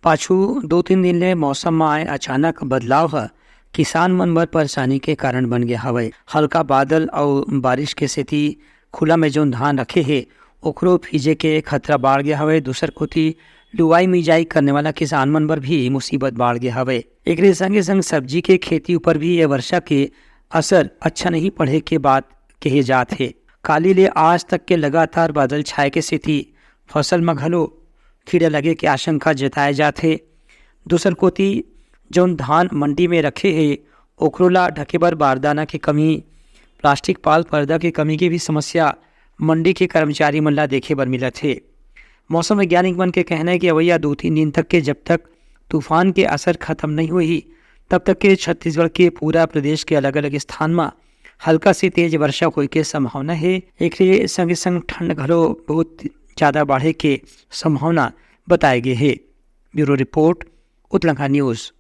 पाछू 2-3 दिन ले मौसम में आए अचानक बदलाव ह किसान मन बर परेशानी के कारण बन गया हवे। हल्का बादल और बारिश के सेती खुला में जो धान रखे हे ओकरो भीजे के खतरा बाढ़ गया हवे। दूसर कोती लुवाई मिजाई करने वाला किसान मन बर भी मुसीबत बाढ़ गया हवे। एकरे संगे संग सब्जी के खेती ऊपर भी ये वर्षा के असर अच्छा नहीं पड़े के बात कहे जात हे। काली ले आज तक के लगातार बादल छाए के सेती फसल में घलो कीड़ा लगे के आशंका जताए जाथे। दूसर कोती जौन धान मंडी में रखे हे ओकरो ला ढके बर बारदाना के कमी, प्लास्टिक पाल पर्दा के कमी के भी समस्या मंडी के कर्मचारी मन ला देखे बर मिलत हे। मौसम वैज्ञानिक मन के कहना है कि अवैया 2-3 दिन तक के जब तक तूफान के असर खत्म नहीं हुई तब तक के छत्तीसगढ़ के पूरा प्रदेश के अलग अलग स्थान में हल्का से तेज वर्षा होए के संभावना है। एक संगे संग ठंड घलो बहुत ज़्यादा बढ़े के संभावना बताए गए है। Bureau report, Uttarakhand news.